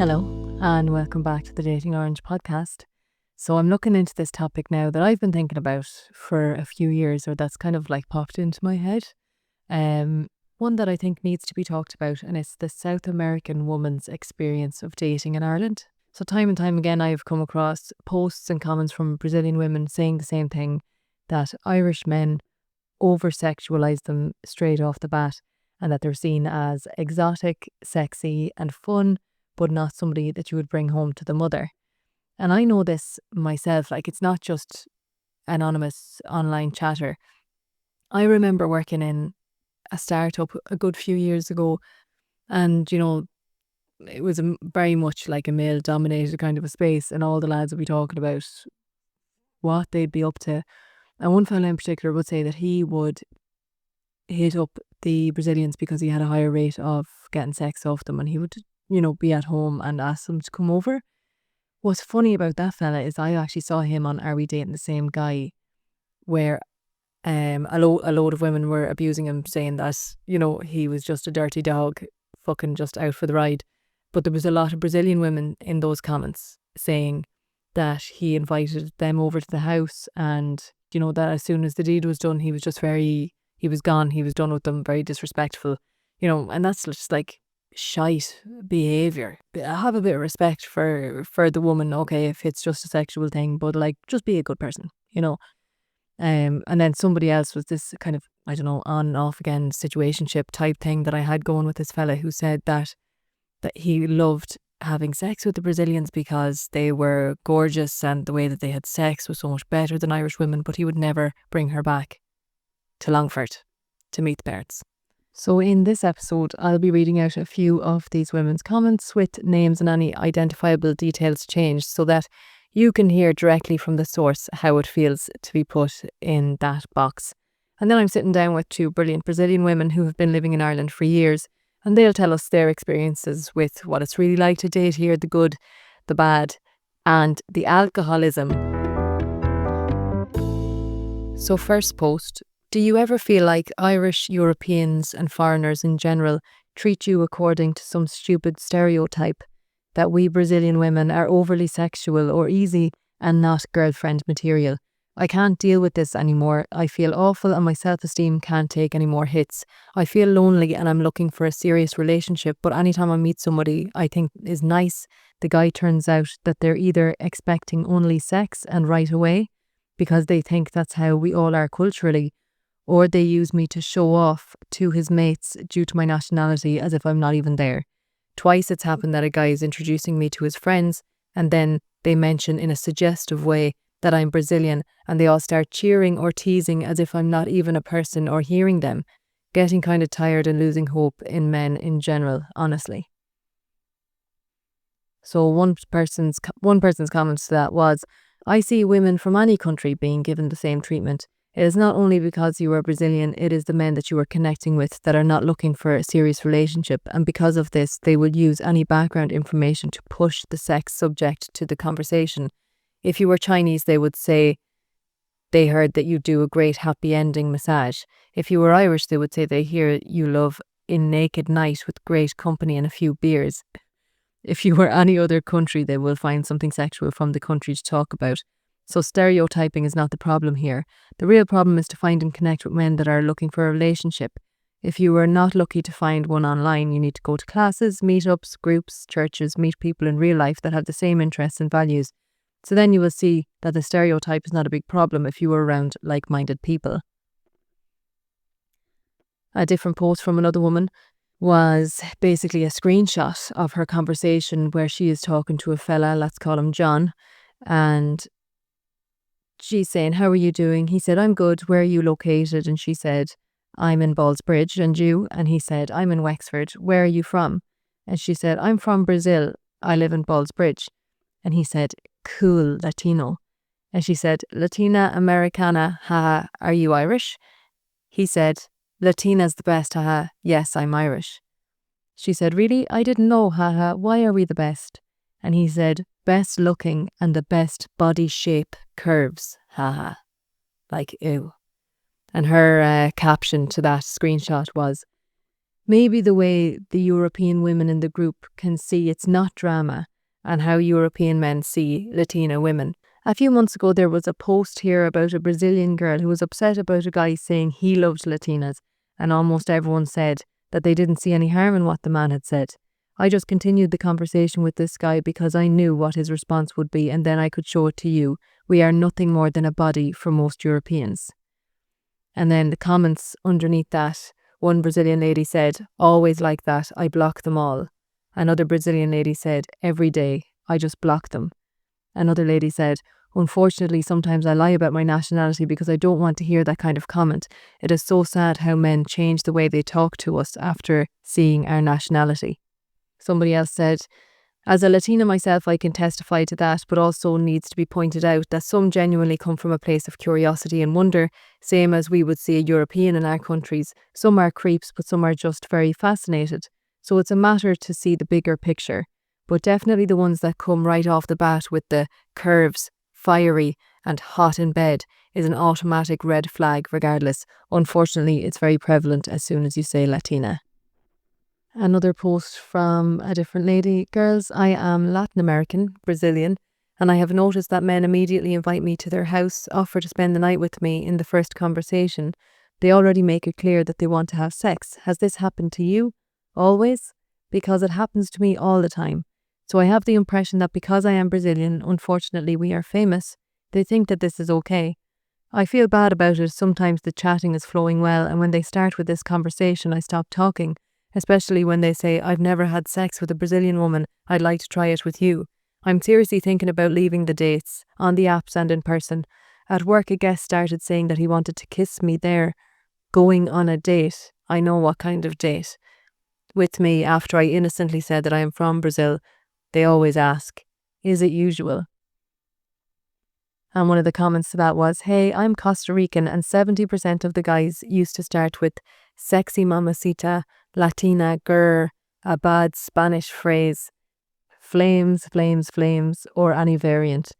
Hello, and welcome back to the Dating Orange podcast. So I'm looking into this topic now that I've been thinking about for a few years, or that's kind of like popped into my head. One that I think needs to be talked about, and it's the South American woman's experience of dating in Ireland. So time and time again, I've come across posts and comments from Brazilian women saying the same thing, that Irish men over-sexualize them straight off the bat, and that they're seen as exotic, sexy, and fun, but not somebody that you would bring home to the mother. And I know this myself, like it's not just anonymous online chatter. I remember working in a startup a good few years ago, and it was very much like a male dominated kind of a space, and all the lads would be talking about what they'd be up to. And one fella in particular would say that he would hit up the Brazilians because he had a higher rate of getting sex off them, and he would be at home and ask them to come over. What's funny about that fella is I actually saw him on Are We Dating the Same Guy, where a load of women were abusing him, saying that he was just a dirty dog, fucking just out for the ride. But there was a lot of Brazilian women in those comments saying that he invited them over to the house, and that as soon as the deed was done, he was gone, he was done with them, very disrespectful, and that's just like shite behaviour. Have a bit of respect for the woman, okay, if it's just a sexual thing, but like just be a good person, and then somebody else was this kind of, I don't know, on and off again situationship type thing that I had going with this fella, who said that he loved having sex with the Brazilians because they were gorgeous and the way that they had sex was so much better than Irish women, but he would never bring her back to Longford to meet the parents. So in this episode, I'll be reading out a few of these women's comments with names and any identifiable details changed, so that you can hear directly from the source how it feels to be put in that box. And then I'm sitting down with two brilliant Brazilian women who have been living in Ireland for years, and they'll tell us their experiences with what it's really like to date here, the good, the bad, and the alcoholism. So first post: do you ever feel like Irish, Europeans and foreigners in general treat you according to some stupid stereotype that we Brazilian women are overly sexual or easy and not girlfriend material? I can't deal with this anymore. I feel awful and my self-esteem can't take any more hits. I feel lonely and I'm looking for a serious relationship, but anytime I meet somebody I think is nice, the guy turns out that they're either expecting only sex and right away, because they think that's how we all are culturally, or they use me to show off to his mates due to my nationality as if I'm not even there. Twice it's happened that a guy is introducing me to his friends and then they mention in a suggestive way that I'm Brazilian, and they all start cheering or teasing as if I'm not even a person or hearing them. Getting kind of tired and losing hope in men in general, honestly. So one person's comments to that was, I see women from any country being given the same treatment. It is not only because you are Brazilian, it is the men that you are connecting with that are not looking for a serious relationship, and because of this they will use any background information to push the sex subject to the conversation. If you were Chinese, they would say they heard that you do a great happy ending massage. If you were Irish, they would say they hear you love in naked night with great company and a few beers. If you were any other country, they will find something sexual from the country to talk about. So stereotyping is not the problem here. The real problem is to find and connect with men that are looking for a relationship. If you are not lucky to find one online, you need to go to classes, meetups, groups, churches, meet people in real life that have the same interests and values. So then you will see that the stereotype is not a big problem if you are around like-minded people. A different post from another woman was basically a screenshot of her conversation where she is talking to a fella, let's call him John, and she's saying, how are you doing? He said, I'm good. Where are you located? And she said, I'm in Ballsbridge. And you? And he said, I'm in Wexford. Where are you from? And she said, I'm from Brazil. I live in Ballsbridge. And he said, cool, Latino. And she said, Latina Americana, haha, are you Irish? He said, Latina's the best, haha, yes, I'm Irish. She said, really? I didn't know, haha, why are we the best? And he said, best looking and the best body shape curves, haha. Like, ew. And her caption to that screenshot was, Maybe the way the European women in the group can see it's not drama and how European men see Latina women. A few months ago, there was a post here about a Brazilian girl who was upset about a guy saying he loved Latinas, and almost everyone said that they didn't see any harm in what the man had said. I just continued the conversation with this guy because I knew what his response would be, and then I could show it to you. We are nothing more than a body for most Europeans. And then the comments underneath that, one Brazilian lady said, always like that, I block them all. Another Brazilian lady said, every day, I just block them. Another lady said, unfortunately, sometimes I lie about my nationality because I don't want to hear that kind of comment. It is so sad how men change the way they talk to us after seeing our nationality. Somebody else said, as a Latina myself, I can testify to that, but also needs to be pointed out that some genuinely come from a place of curiosity and wonder, same as we would see a European in our countries. Some are creeps, but some are just very fascinated. So it's a matter to see the bigger picture. But definitely the ones that come right off the bat with the curves, fiery and hot in bed is an automatic red flag regardless. Unfortunately, it's very prevalent as soon as you say Latina. Another post from a different lady. Girls, I am Latin American, Brazilian, and I have noticed that men immediately invite me to their house, offer to spend the night with me in the first conversation. They already make it clear that they want to have sex. Has this happened to you? Always? Because it happens to me all the time. So I have the impression that because I am Brazilian, unfortunately we are famous, they think that this is okay. I feel bad about it. Sometimes the chatting is flowing well, and when they start with this conversation, I stop talking. Especially when they say, I've never had sex with a Brazilian woman, I'd like to try it with you. I'm seriously thinking about leaving the dates, on the apps and in person. At work, a guest started saying that he wanted to kiss me there, going on a date. I know what kind of date. With me, after I innocently said that I am from Brazil, they always ask, is it usual? And one of the comments to that was, hey, I'm Costa Rican and 70% of the guys used to start with sexy mamacita, Latina, grr, a bad Spanish phrase, flames, flames, flames, or any variant.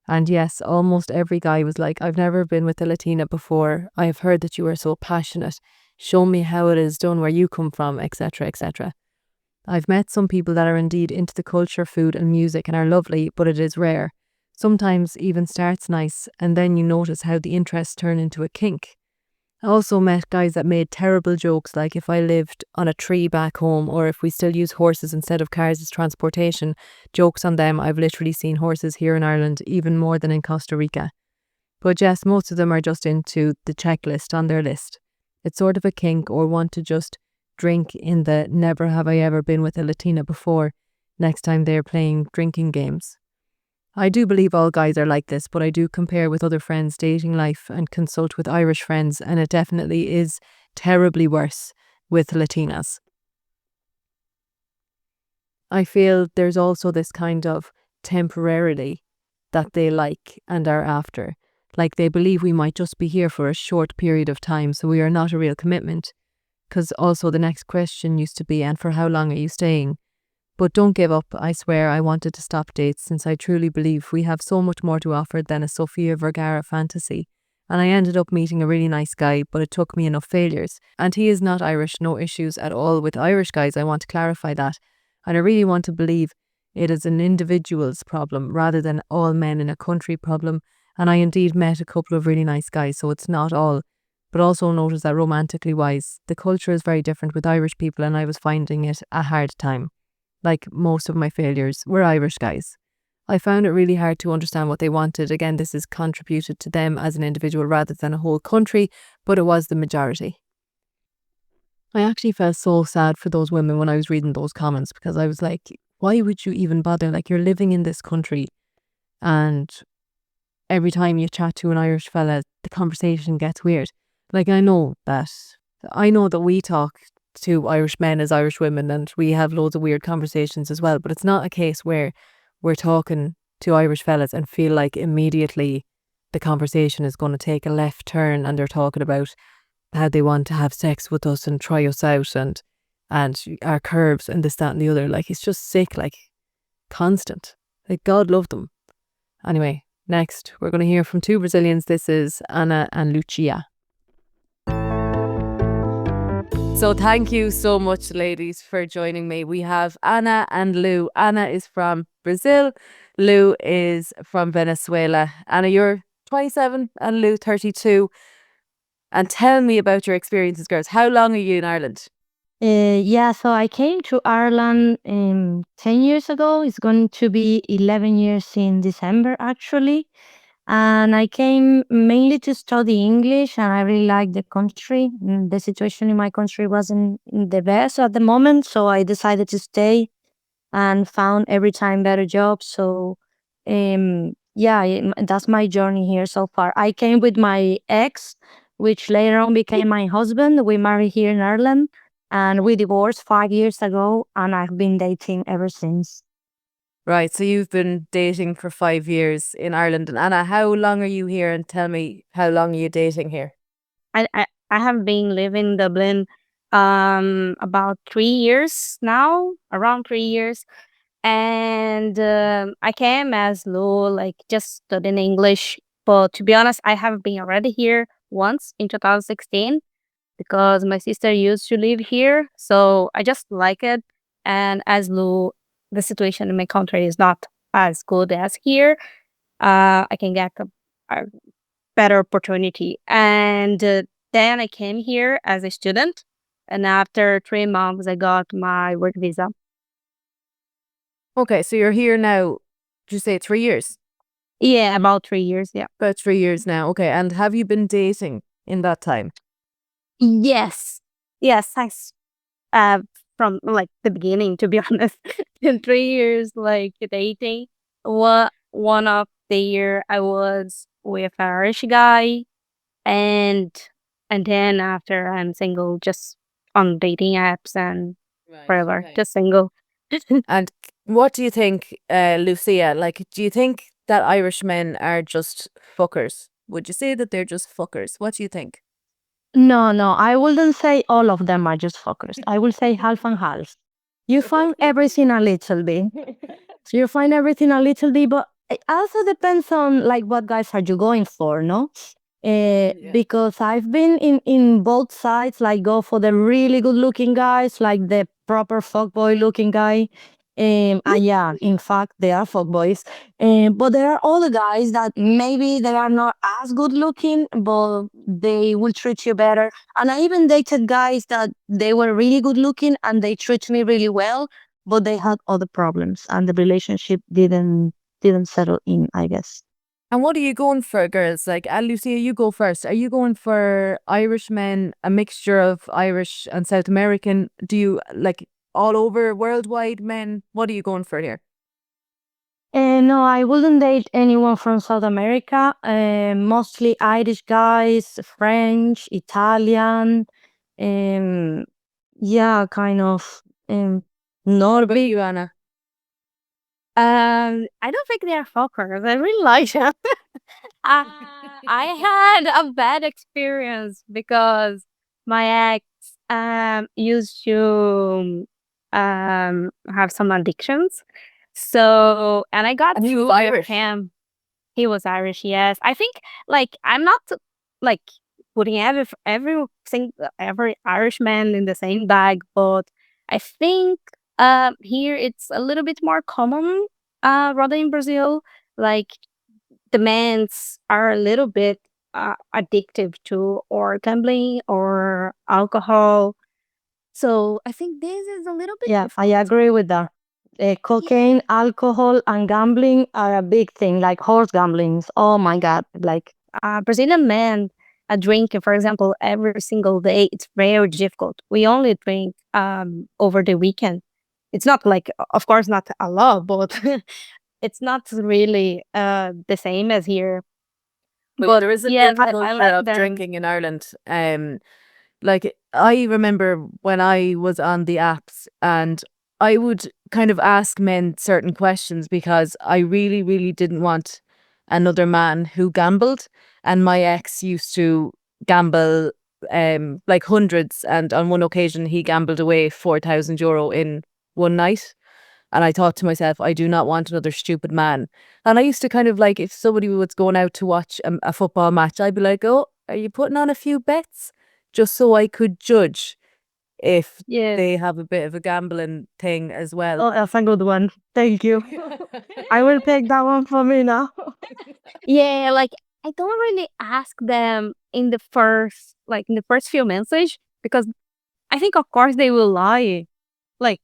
And yes, almost every guy was like, I've never been with a Latina before. I have heard that you are so passionate. Show me how it is done where you come from, etc., etc. I've met some people that are indeed into the culture, food and music and are lovely, but it is rare. Sometimes even starts nice and then you notice how the interests turn into a kink. I also met guys that made terrible jokes like if I lived on a tree back home or if we still use horses instead of cars as transportation. Jokes on them. I've literally seen horses here in Ireland even more than in Costa Rica. But yes, most of them are just into the checklist on their list. It's sort of a kink or want to just drink in the never have I ever been with a Latina before next time they're playing drinking games. I do believe all guys are like this, but I do compare with other friends' dating life and consult with Irish friends, and it definitely is terribly worse with Latinas. I feel there's also this kind of temporarily that they like and are after. Like they believe we might just be here for a short period of time, so we are not a real commitment. Because also the next question used to be, and for how long are you staying? But don't give up. I swear I wanted to stop dates since I truly believe we have so much more to offer than a Sofia Vergara fantasy. And I ended up meeting a really nice guy, but it took me enough failures. And he is not Irish, no issues at all with Irish guys. I want to clarify that. And I really want to believe it is an individual's problem rather than all men in a country problem. And I indeed met a couple of really nice guys, so it's not all. But also notice that romantically wise, the culture is very different with Irish people and I was finding it a hard time. Like most of my failures were Irish guys. I found it really hard to understand what they wanted. Again, this is contributed to them as an individual rather than a whole country, but it was the majority. I actually felt so sad for those women when I was reading those comments because I was like, why would you even bother? Like, you're living in this country and every time you chat to an Irish fella, the conversation gets weird. Like, I know that we talk to Irish men as Irish women and we have loads of weird conversations as well, but it's not a case where we're talking to Irish fellas and feel like immediately the conversation is going to take a left turn and they're talking about how they want to have sex with us and try us out and our curves and this, that and the other. Like, it's just sick, like constant. Like, God love them. Anyway, next we're going to hear from two Brazilians. This is Ana and Lucia. So thank you so much, ladies, for joining me. We have Anna and Lou. Anna is from Brazil. Lou is from Venezuela. Anna, you're 27 and Lou 32. And tell me about your experiences, girls. How long are you in Ireland? Yeah, so I came to Ireland 10 years ago. It's going to be 11 years in December, actually. And I came mainly to study English, and I really liked the country. The situation in my country wasn't the best at the moment, so I decided to stay and found every time better jobs. So, yeah, that's my journey here so far. I came with my ex, which later on became my husband. We married here in Ireland, and we divorced 5 years ago, and I've been dating ever since. Right. So you've been dating for 5 years in Ireland. And Anna, how long are you here? And tell me, how long are you dating here? I have been living in Dublin about 3 years now, around 3 years. And I came as Lou, like just studying English. But to be honest, I have been already here once in 2016 because my sister used to live here. So I just like it. And as Lou, the situation in my country is not as good as here. I can get a better opportunity. And then I came here as a student. And after 3 months, I got my work visa. Okay. So you're here now, did you say 3 years? Yeah, about 3 years. Yeah. About 3 years now. Okay. And have you been dating in that time? Yes. Yes. Uh, from like the beginning, to be honest. In 3 years, like dating. One of the year I was with an Irish guy, and then after I'm single, just on dating apps and Right. forever, Okay. just single. And what do you think, Lucia? Like, do you think that Irish men are just fuckers? Would you say that they're just fuckers? What do you think? No, no, I wouldn't say all of them are just fuckers. I will say half and half. You find everything a little bit. So you find everything a little bit, but it also depends on like what guys are you going for, no? Yeah. Because I've been in both sides, like go for the really good looking guys, like the proper fuckboy looking guy. And yeah, in fact, they are fuckboys. But there are other guys that maybe they are not as good looking, but they will treat you better. And I even dated guys that they were really good looking and they treat me really well, but they had other problems and the relationship didn't settle in, I guess. And what are you going for, girls? Like, Lucia, you go first. Are you going for Irish men, a mixture of Irish and South American? Do you like all over worldwide men? What are you going for here? No, I wouldn't date anyone from South America. Mostly Irish guys, French, Italian. Um, yeah, kind of What about Nordic. you, Anna? I don't think they are fuckers. I really like them. Uh, I had a bad experience because my ex used to have some addictions. So and I got And you with Irish? him. He was Irish, yes. I think like I'm not like putting every Irishman in the same bag, but I think here it's a little bit more common rather in Brazil. Like the men's are a little bit addictive to or gambling or alcohol. So I think this is a little bit Yeah, I different. agree with that. Cocaine, alcohol, and gambling are a big thing, like horse gamblings. Oh my God. Like, Brazilian men drinking, for example, every single day, it's very difficult. We only drink over the weekend. It's not like, of course, not a lot, but it's not really the same as here. but yeah, But there is a yeah, big I culture like of them. drinking in Ireland. Like I remember when I was on the apps and I would kind of ask men certain questions because I really, really didn't want another man who gambled. And my ex used to gamble like hundreds, and on one occasion he gambled away €4,000 in one night. And I thought to myself, I do not want another stupid man. And I used to kind of like, if somebody was going out to watch a football match, I'd be like, oh, are you putting on a few bets? Just so I could judge. if Yes. they have a bit of a gambling thing as well. Oh, that's a good one. Thank you. I will take that one for me now. Yeah, like I don't really ask them in the first few messages because I think of course they will lie. Like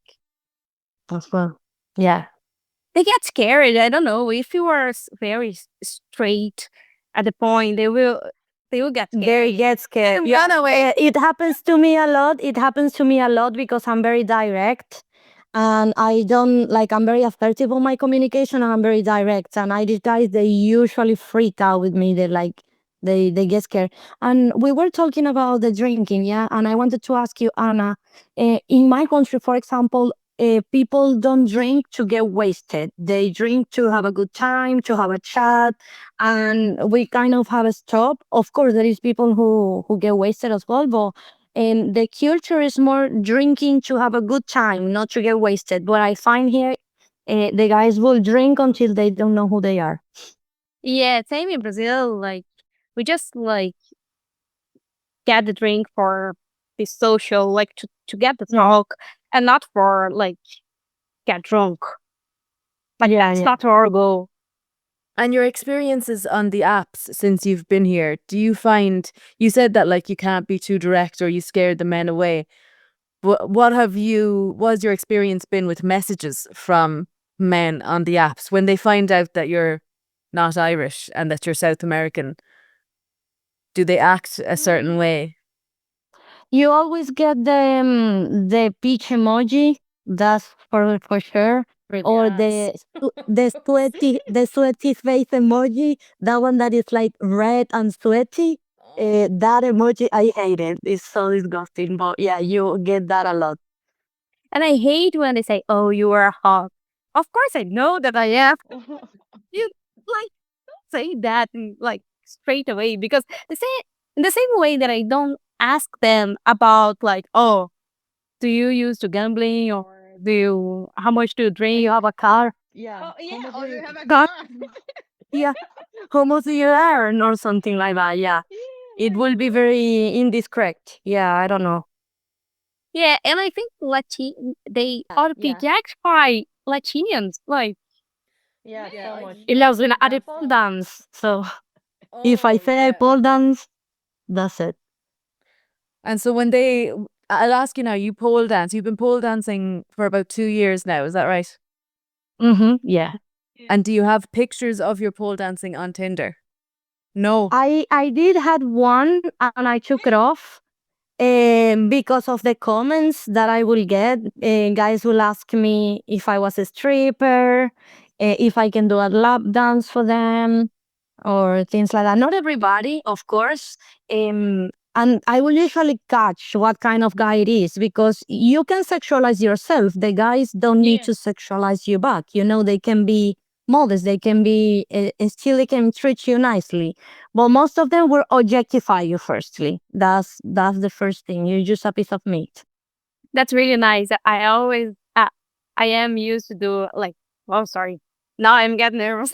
That's well. Yeah. they get scared. I don't know if you are very straight at the point, they will get They scared. get scared. Yeah, no way. It happens to me a lot. It happens to me a lot because I'm very direct and I don't like, I'm very assertive on my communication and I'm very direct. And I, these guys, they usually freak out with me. They like, they get scared. And we were talking about the drinking, yeah. And I wanted to ask you, Anna, in my country, for example, people don't drink to get wasted. They drink to have a good time, to have a chat, and we kind of have a stop. Of course, there is people who get wasted as well, but the culture is more drinking to have a good time, not to get wasted. What I find here, the guys will drink until they don't know who they are. Yeah, same in Brazil. Like we just like get the drink for the social, like to get the talk, and not for like get drunk. Like Yeah, that's yeah. not our goal. And your experiences on the apps since you've been here, do you find, you said that like you can't be too direct or you scared the men away. What's your experience been with messages from men on the apps when they find out that you're not Irish and that you're South American? Do they act a certain way? You always get the peach emoji. That's for sure. Or the sweaty face emoji. That one that is like red and sweaty. That emoji, I hate it. It's so disgusting. But yeah, you get that a lot. And I hate when they say, "Oh, you are hot." Of course, I know that I am. You like don't say that like straight away because the same in the same way that I don't ask them about like, "Oh, do you use to gambling or do you how much do you drink?" You have a car. Oh, yeah, or you have a God, car. yeah. How much do you earn or something like that? Yeah. It will be very indiscreet. Yeah, I don't know. Yeah, and I think they are reject by Latinians. Like, It loves when I did pole dance. So if I say pole dance, that's it. And so when they, I'll ask you now, you pole dance, you've been pole dancing for about 2 years now, is that right? Mm-hmm. Yeah. And do you have pictures of your pole dancing on Tinder? No. I did had one and I took it off because of the comments that I will get. Guys will ask me if I was a stripper, if I can do a lap dance for them, or things like that. Not everybody, of course. And I will usually catch what kind of guy it is because you can sexualize yourself. The guys don't need to sexualize you back. You know, they can be modest, they can be, still they can treat you nicely. But most of them will objectify you firstly. That's the first thing. You're just a piece of meat. that's really nice. I am used to do like, oh, sorry. Now I'm getting nervous.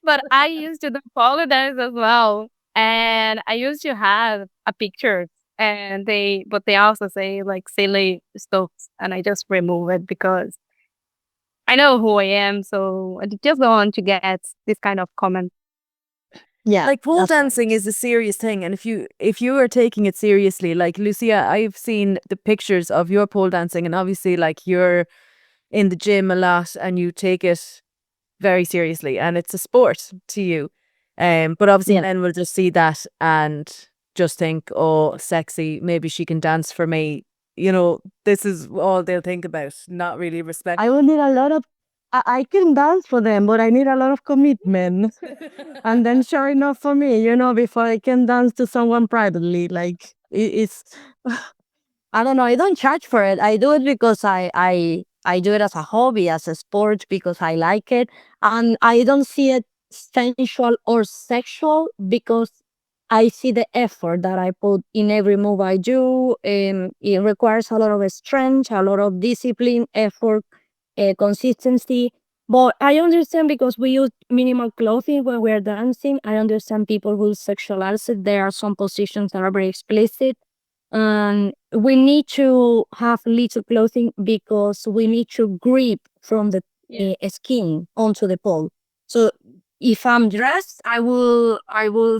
But I used to do pole dance as well. And I used to have a picture and but they also say like silly stuff and I just remove it because I know who I am. So I just don't want to get this kind of comment. Yeah. Like pole That's right. dancing is a serious thing, and if you are taking it seriously, like Lucia, I've seen the pictures of your pole dancing, and obviously like you're in the gym a lot and you take it very seriously and it's a sport to you. But obviously Yeah. men will just see that and just think, oh, sexy, maybe she can dance for me. You know, this is all they'll think about, not really respect. I will need a lot of. I can dance for them, but I need a lot of commitment. And then, sure enough, for me, before I can dance to someone privately, like it's. I don't know. I don't charge for it. I do it because I do it as a hobby, as a sport, because I like it, and I don't see it sensual or sexual because I see the effort that I put in every move I do. It requires a lot of strength, a lot of discipline, effort, consistency. But I understand because we use minimal clothing when we're dancing. I understand people who sexualize it. There are some positions that are very explicit. And we need to have little clothing because we need to grip from the skin onto the pole. So if I'm dressed, I will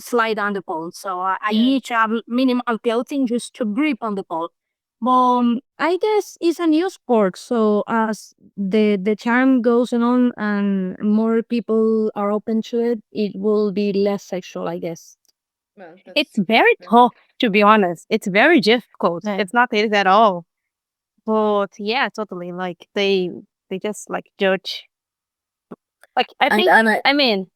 slide down the pole. So I need to have minimal clothing just to grip on the pole. But I guess it's a new sport. So as the time goes on and more people are open to it, it will be less sexual, I guess. It's very tough, to be honest. It's very difficult. Yeah. It's not easy at all. But yeah, totally. Like they just like judge. Like I think I mean,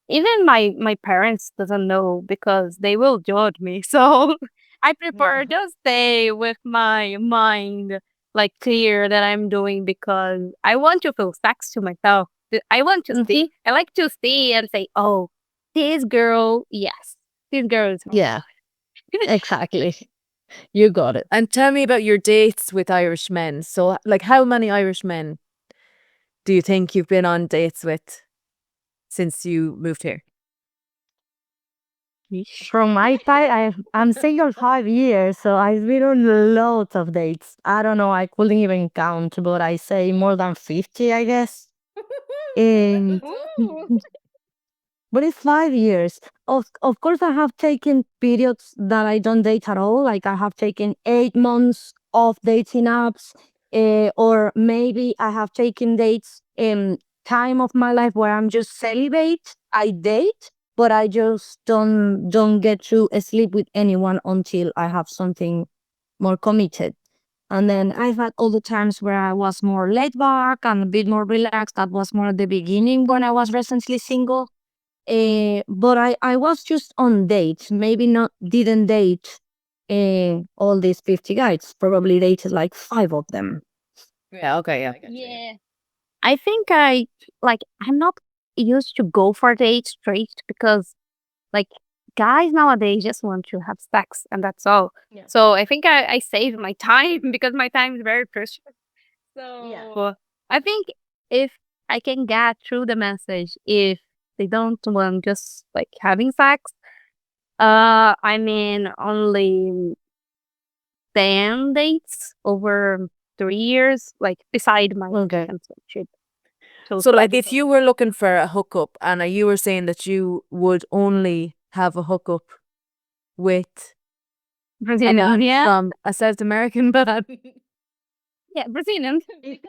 even my parents doesn't know because they will judge me. So I prefer just stay with my mind like clear that I'm doing because I want to feel facts to myself. I want to see. I like to see and say, oh, this girl, yes, this girl is not. Yeah, exactly. You got it. And tell me about your dates with Irish men. So, like, how many Irish men do you think you've been on dates with since you moved here? From my side, I'm single 5 years, so I've been on lots of dates. I don't know, I couldn't even count, but I say more than 50, I guess. And but it's 5 years. Of course, I have taken periods that I don't date at all. Like I have taken 8 months of dating apps, or maybe I have taken dates in time of my life where I'm just celibate. I date, but I just don't get to sleep with anyone until I have something more committed. And then I've had all the times where I was more laid back and a bit more relaxed. That was more at the beginning when I was recently single. But I was just on dates. Maybe not didn't date all these 50 guys. Probably dated like 5 of them. Yeah, okay, yeah. Yeah. I think I'm not used to go for dates straight because like guys nowadays just want to have sex and that's all. Yeah. So I think I save my time because my time is very precious. Yeah. So I think if I can get through the message, if they don't want just like having sex, I mean only 10 dates over 3 years, like beside my Okay. relationship. So, like, if you were looking for a hookup and you were saying that you would only have a hookup with Brazilian, yeah, from a South American, but yeah, Brazilian.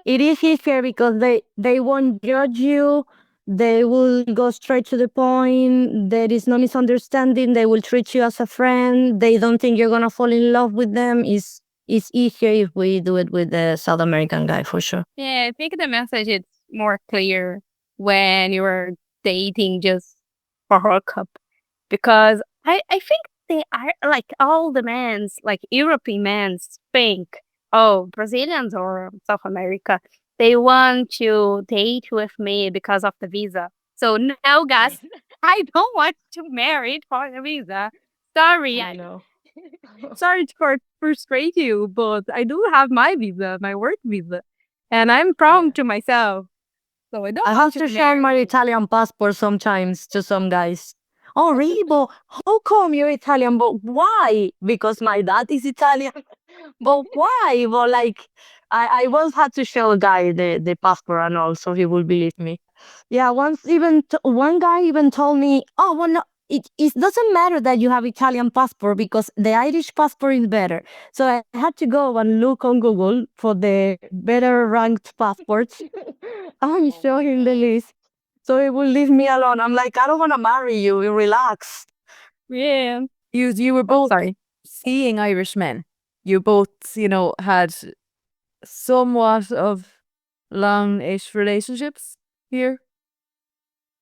It is easier because they won't judge you. They will go straight to the point. There is no misunderstanding. They will treat you as a friend. They don't think you're gonna fall in love with them. It's easier if we do it with the South American guy for sure. Yeah, I think the message is more clear when you're dating just for hookup because I think they are like all the men's, like European men's think, oh, Brazilians or South America, they want to date with me because of the visa. So now, guys, I don't want to marry for the visa. Sorry, I know. sorry to frustrate you, but I do have my visa, my work visa, and I'm proud to myself. So I don't I want have to show my Italian passport sometimes to some guys. Oh, really? But how come you're Italian? But why? Because my dad is Italian. But why? But like, I once had to show a guy the passport and all, so he would believe me. Yeah, once even one guy even told me, oh, well, no, it doesn't matter that you have Italian passport because the Irish passport is better. So I had to go and look on Google for the better ranked passports and show him the list. So he will leave me alone. I'm like, I don't want to marry you. You relax. Yeah. you were both Sorry. seeing Irish men. You both, had somewhat of long-ish relationships here.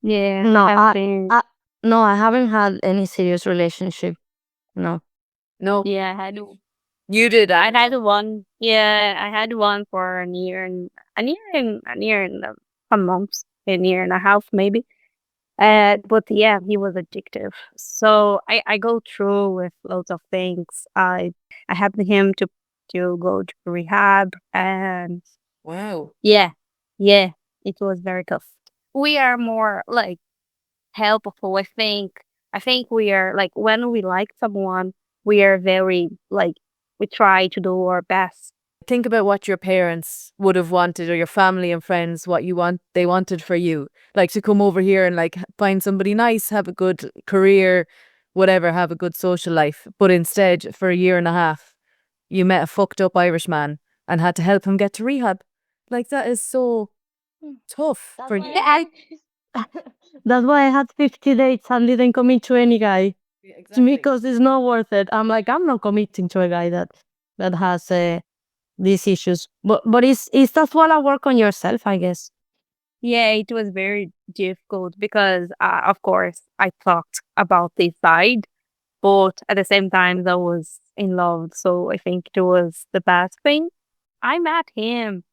Yeah. No, I've been. no, I haven't had any serious relationship. No. No, Yeah, I had. you did. I had one. Yeah, I had one for a month, a year and a half maybe. But yeah, he was addictive. So I go through with lots of things. I helped him to go to rehab, and Wow. yeah, yeah, it was very tough. We are more like helpful. I think we are like when we like someone, we are very like we try to do our best. Think about what your parents would have wanted, or your family and friends, what they wanted for you. Like to come over here and like find somebody nice, have a good career, whatever, have a good social life. But instead, for a year and a half, you met a fucked up Irish man and had to help him get to rehab. Like that is so tough for you. That's why I had 50 dates and didn't commit to any guy. Exactly. Because it's not worth it. I'm like, I'm not committing to a guy that has these issues. But it's as well a work on yourself, I guess. Yeah, it was very difficult because, of course, I thought about this side, but at the same time, I was in love. So I think it was the best thing. I met him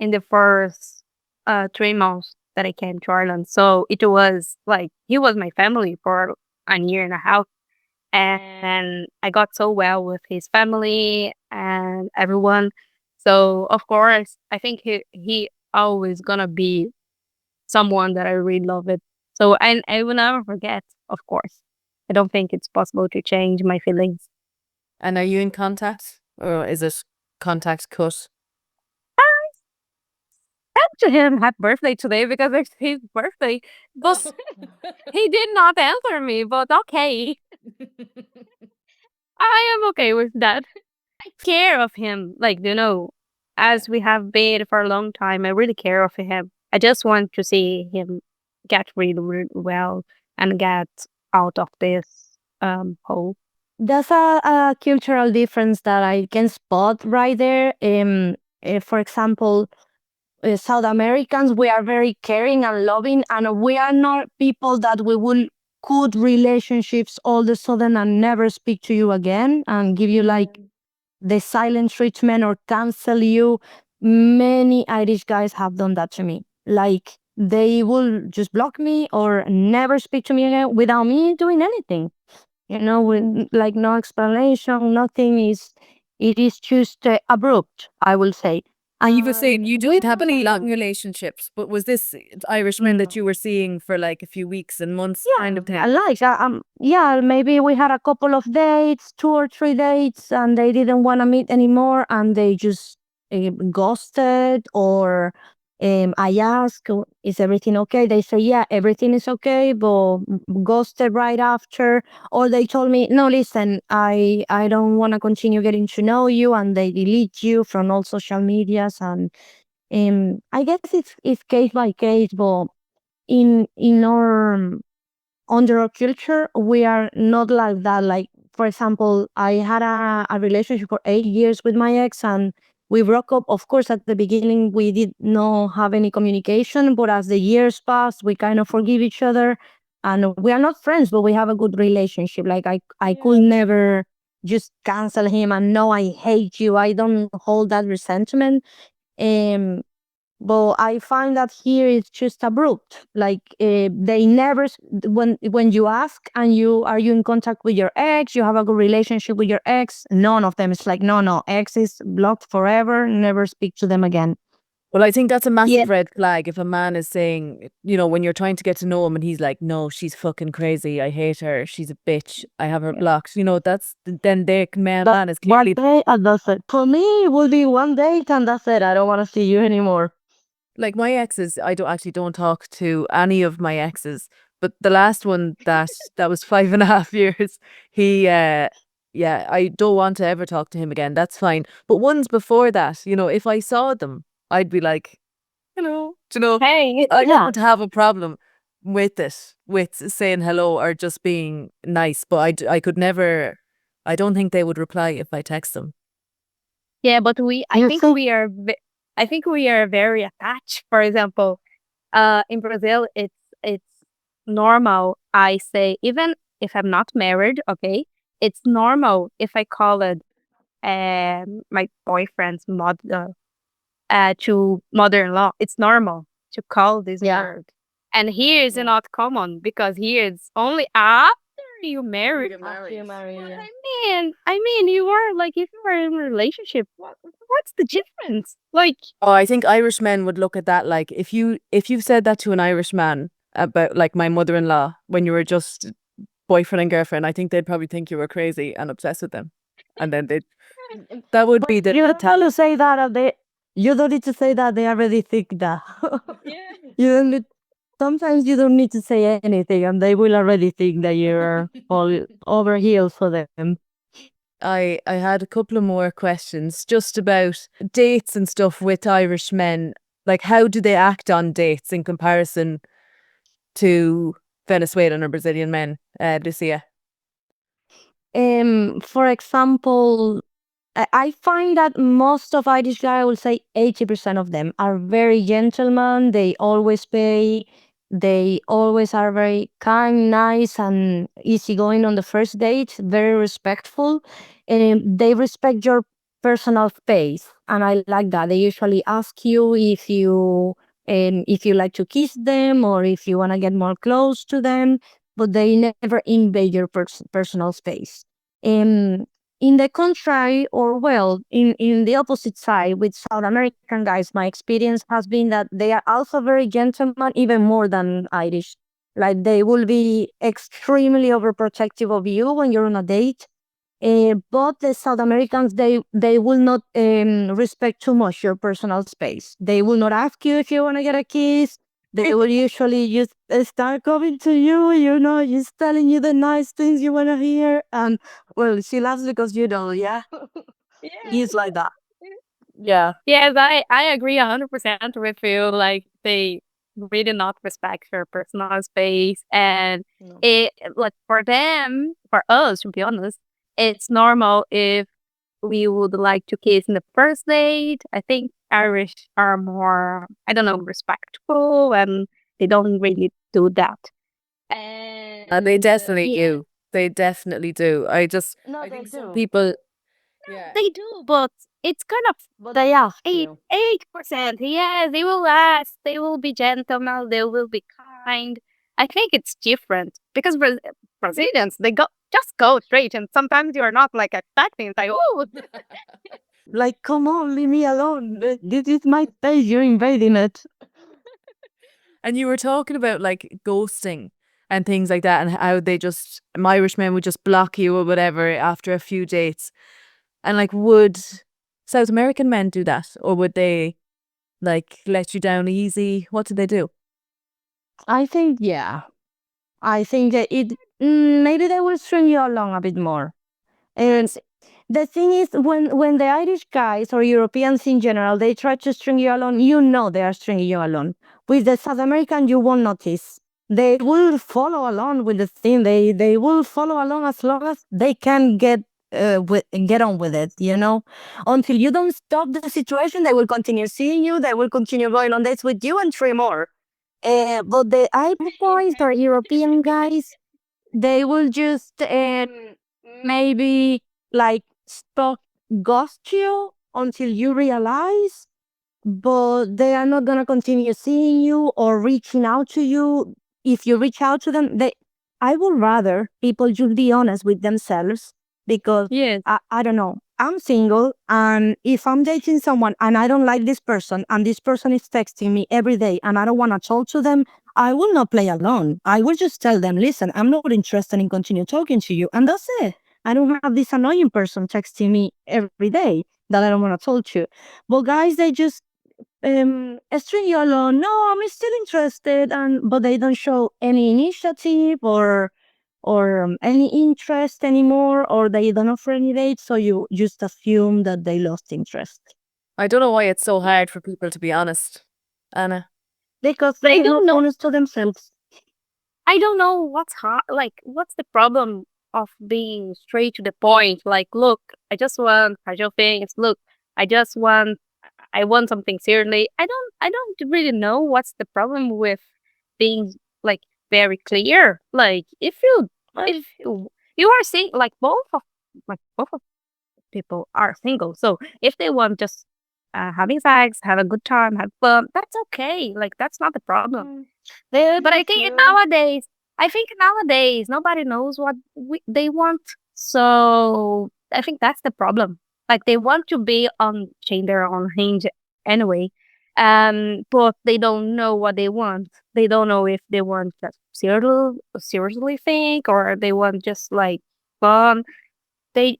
in the first 3 months that I came to Ireland. So it was like he was my family for a year and a half. And I got so well with his family and everyone. So of course, I think he always gonna be someone that I really love it. So I will never forget, of course. I don't think it's possible to change my feelings. And are you in contact, or is it contact cut? To him happy birthday today because it's his birthday. But he did not answer me, but okay. I am okay with that. I care of him, like, as we have been for a long time, I really care of him. I just want to see him get really, really well and get out of this hole. That's a cultural difference that I can spot right there. For example, South Americans, we are very caring and loving, and we are not people that we will cut relationships all of a sudden and never speak to you again and give you like the silent treatment or cancel you. Many Irish guys have done that to me. Like they will just block me or never speak to me again without me doing anything. With like no explanation, nothing is. It is just abrupt, I will say. And you were saying you didn't have any long relationships, but was this Irishman that you were seeing for like a few weeks and months kind of thing? Yeah, maybe we had a couple of dates, 2 or 3 dates, and they didn't want to meet anymore, and they just ghosted. Or I ask, "Is everything okay?" They say, "Yeah, everything is okay," but ghosted right after. Or they told me, "No, listen, I don't want to continue getting to know you," and they delete you from all social medias. And I guess it's case by case, but in our under our culture, we are not like that. Like, for example, I had a relationship for 8 years with my ex, and we broke up. Of course, at the beginning, we did not have any communication, but as the years passed, we kind of forgive each other, and we are not friends, but we have a good relationship. Like, I could never just cancel him and no, I hate you. I don't hold that resentment. Um, but I find that here it's just abrupt. Like they never when you ask and you in contact with your ex, you have a good relationship with your ex. None of them. It's like no, ex is blocked forever. Never speak to them again. Well, I think that's a Yeah. massive red flag if a man is saying, when you're trying to get to know him and he's like, no, she's fucking crazy. I hate her. She's a bitch. I have her blocked. Then the man is One clearly. day and that's it. For me, it will be one date and that's it. I don't want to see you anymore. Like my exes, I don't talk to any of my exes. But the last one that was 5.5 years, he yeah, I don't want to ever talk to him again. That's fine. But ones before that, if I saw them, I'd be like, hello. Hey, I Yeah. don't have a problem with it, with saying hello or just being nice. But I could never. I don't think they would reply if I text them. yeah, but I You think think I think we are very attached. For example, in Brazil, it's normal. I say even if I'm not married, okay, it's normal if I call it my boyfriend's mother to mother-in-law. It's normal to call this Yeah. word. And here is not common because here it's only after you marry. after you marry, yeah. I mean, you are like if you are in a relationship, what's the difference? Like, Oh, I think Irish men would look at that like if you've said that to an Irish man about like my mother-in-law when you were just boyfriend and girlfriend, I think they'd probably think you were crazy and obsessed with them. and then that would be the. You don't tell to say that you don't need to say that they already think that. You don't need, sometimes you don't need to say anything and they will already think that you're all over heels for them. I had a couple of more questions just about dates and stuff with Irish men. Like, how do they act on dates in comparison to Venezuelan or Brazilian men, Lucia? For example, I find that most of Irish guys, I will say 80% of them, are very gentlemen. They always pay. They always are very kind, nice, and easygoing on the first date. Very respectful, and they respect your personal space, and I like that. They usually ask you if you like to kiss them or if you want to get more close to them, but they never invade your personal space. Um, in the contrary, or well, in the opposite side with South American guys, my experience has been that they are also very gentlemen, even more than Irish. Like they will be extremely overprotective of you when you're on a date. But the South Americans, they will not respect too much your personal space. They will not ask you if you want to get a kiss. They will usually just start coming to you, just telling you the nice things you want to hear. And well, she laughs because yeah, he's like that. Yeah. Yes, I agree 100% with you. Like they really not respect your personal space, and No. it like for them, for us, to be honest, it's normal if we would like to kiss in the first date. I think Irish are more, I don't know, respectful, and they don't really do that. And they And definitely yeah, do. They definitely do. No, I they think some do. people, yeah. they do, but it's kind of But they ask eight you. 8%. Yeah, they will ask, they will be gentlemen, they will be kind. I think it's different because Brazilians, they go straight, and sometimes you are not like expecting. It's like, oh, Like, come on, leave me alone. This is my space. You're invading it. And you were talking about like ghosting and things like that, and how Irish men would just block you or whatever after a few dates. And like, would South American men do that, or would they like let you down easy? What did they do? I think, yeah. I think that maybe they will string you along a bit more. And the thing is, when the Irish guys or Europeans in general, they try to string you along, they are stringing you along. With the South American, you won't notice. They will follow along with the thing. They will follow along as long as they can get on with it. Until you don't stop the situation, they will continue seeing you. They will continue going on dates with you and three more. But the Irish guys or European guys, they will just maybe like stop ghost you until you realize, but they are not gonna continue seeing you or reaching out to you. If you reach out to them, I would rather people just be honest with themselves, because yes, I don't know. I'm single, and if I'm dating someone and I don't like this person, and this person is texting me every day and I don't want to talk to them, I will not play alone. I will just tell them, listen, I'm not interested in continue talking to you, and that's it. I don't have this annoying person texting me every day that I don't want to talk to. But guys, they just string you along. No, I'm still interested, but they don't show any initiative or any interest anymore, or they don't offer any dates, so you just assume that they lost interest I don't know why it's so hard for people to be honest, Anna. because I they're not don't know. honest to themselves. I don't know what's hard. Like, what's the problem of being straight to the point? Like, look, I just want casual things. Look, I just want, I want something seriously. I don't really know what's the problem with being like very clear. Like, if you are seeing like both of people are single, so if they want just having sex, have a good time, have fun, that's okay. Like, that's not the problem. But I think nowadays nobody knows what they want. So I think that's the problem. Like they want to be on Tinder, on Hinge anyway, but they don't know what they want. They don't know if they want just seriously think, or they want just like fun. they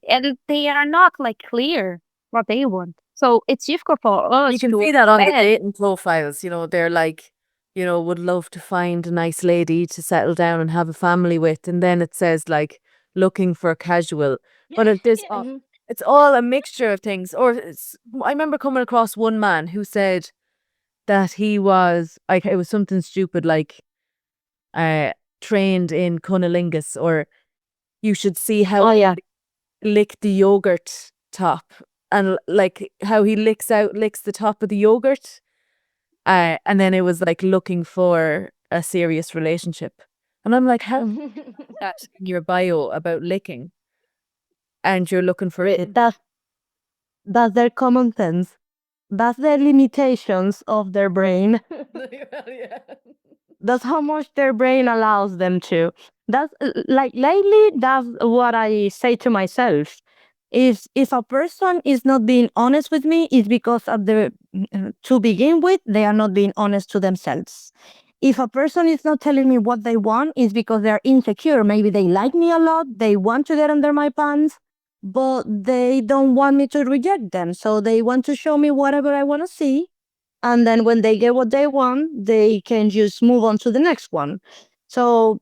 are not like clear what they want. So it's difficult for us You can to see that on the understand. dating profiles. They're like, would love to find a nice lady to settle down and have a family with, and then it says like looking for casual. But it's all a mixture of things. I remember coming across one man who said that he was like, it was something stupid like uh trained in cunnilingus, or you should see how Oh yeah. lick the yogurt top, and like how he licks the top of the yogurt. And then it was like looking for a serious relationship. And I'm like, how that in your bio about licking and you're looking for it? That's their common sense. That's the limitations of their brain. Yeah. That's how much their brain allows them to. That's like lately, that's what I say to myself. Is if a person is not being honest with me, it's because of to begin with, they are not being honest to themselves. If a person is not telling me what they want, it's because they're insecure. Maybe they like me a lot, they want to get under my pants, but they don't want me to reject them. So they want to show me whatever I want to see, and then when they get what they want, they can just move on to the next one. So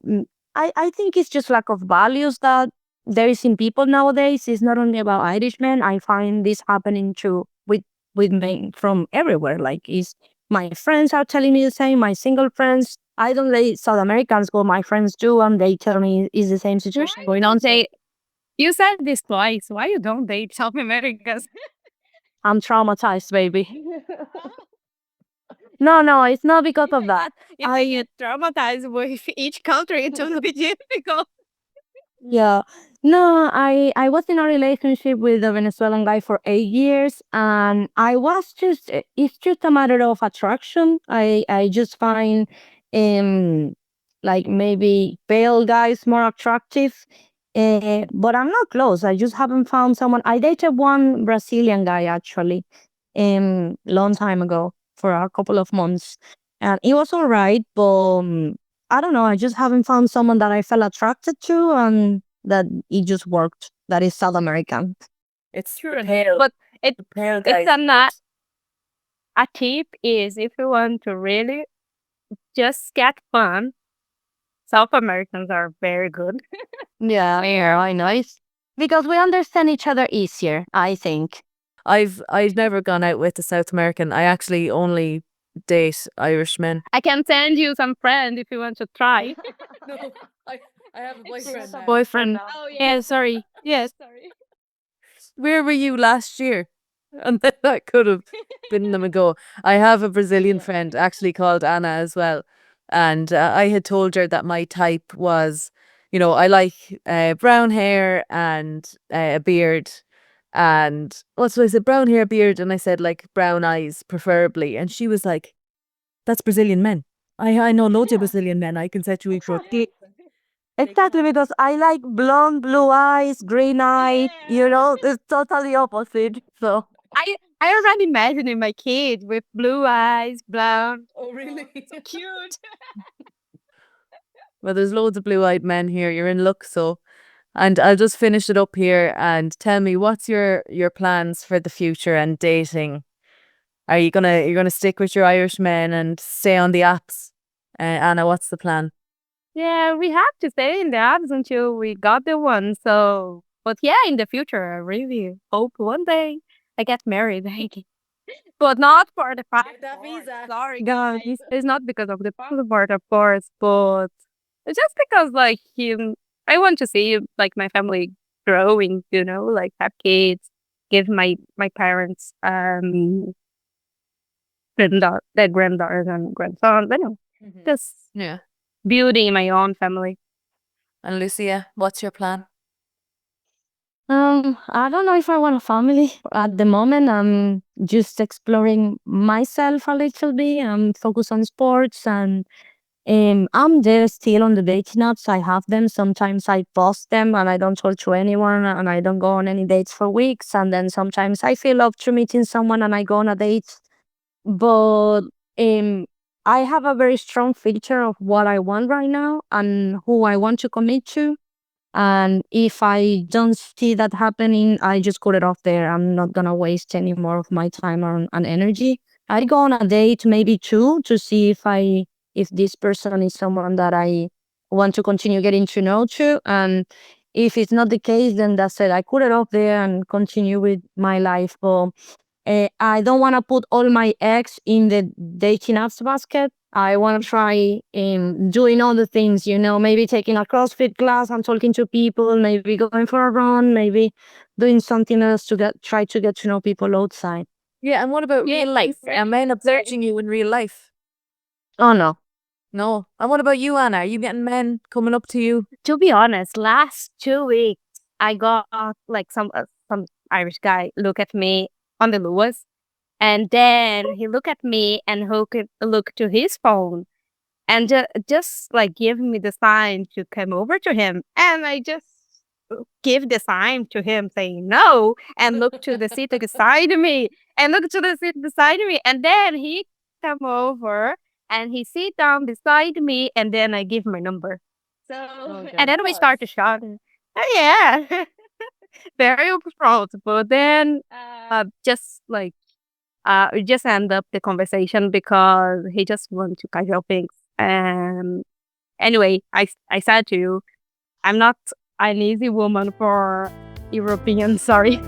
I think it's just lack of values that there is in people nowadays. It's not only about Irishmen. I find this happening too with men from everywhere. Like, is my friends are telling me the same. My single friends. I don't let South Americans go. My friends do, and they tell me it's the same situation You going on. don't date. You said this twice. Why you don't date South Americans? I'm traumatized, baby. No, it's not because of that. I get traumatized with each country. It's going to be difficult. Yeah. No, I was in a relationship with a Venezuelan guy for 8 years, and I was just it's just a matter of attraction. I just find um like maybe pale guys more attractive. But I'm not close. I just haven't found someone. I dated one Brazilian guy actually long time ago for a couple of months. And it was all right, but I don't know. I just haven't found someone that I felt attracted to and that it just worked. That is South American. It's True, but it pale it's guys. not a tip is if you want to really just get fun. South Americans are very good. Yeah, I know. It's because we understand each other easier, I think. I've never gone out with a South American. I actually only date Irish men. I can send you some friend if you want to try. No, I have a boyfriend now. Boyfriend now. Oh yeah, sorry. Yes, sorry. Where were you last year? And then that could have been them ago. I have a Brazilian friend actually called Anna as well. And I had told her that my type was, I like brown hair and a beard. And what's what I said? Brown hair, beard. And I said like brown eyes, preferably. And she was like, that's Brazilian men. I know loads of Brazilian men. I can set you up for Exactly, because I like blonde, blue eyes, green eyes. You know, it's totally opposite. So I already imagining my kid with blue eyes, blonde. Oh, really? So cute. Well, there's loads of blue-eyed men here. You're in luck, so. And I'll just finish it up here and tell me what's your plans for the future and dating. Are you're gonna stick with your Irish men and stay on the apps? Anna, what's the plan? Yeah, we have to stay in the apps until we got the one. So, but yeah, in the future, I really hope one day I get married. But not for the Get that passport. visa. Sorry, guys. It's not because of the passport, of course, but it's just because, like, I want to see, like, my family growing, like, have kids, give my parents, their granddaughters and grandsons, just Yeah. building my own family. And Lucia, what's your plan? I don't know if I want a family at the moment. I'm just exploring myself a little bit. I'm focused on sports, and I'm there still on the dating apps. I have them. Sometimes I post them and I don't talk to anyone and I don't go on any dates for weeks. And then sometimes I feel up to meeting someone and I go on a date. But I have a very strong filter of what I want right now and who I want to commit to. And if I don't see that happening, I just cut it off there. I'm not gonna waste any more of my time and energy. I go on a date, maybe two, to see if this person is someone that I want to continue getting to know to. And if it's not the case, then that's it. I cut it off there and continue with my life. But I don't want to put all my eggs in the dating apps basket. I want to try doing other things, maybe taking a CrossFit class and talking to people, maybe going for a run, maybe doing something else to try to get to know people outside. Yeah, and what about real life? Are men approaching you in real life? Oh, no. No. And what about you, Anna? Are you getting men coming up to you? To be honest, last 2 weeks I got like some Irish guy look at me on the Lewis, and then he look at me and look to his phone, and just like give me the sign to come over to him, and I just give the sign to him saying no, and look to the seat beside me, and look to the seat beside me, and then he come over and he sit down beside me, and then I give my number. So and then we start to shot. Oh yeah, very upfront. But then just like we just end up the conversation because he just want to casual things. Anyway, I said to you, I'm not an easy woman for Europeans. Sorry.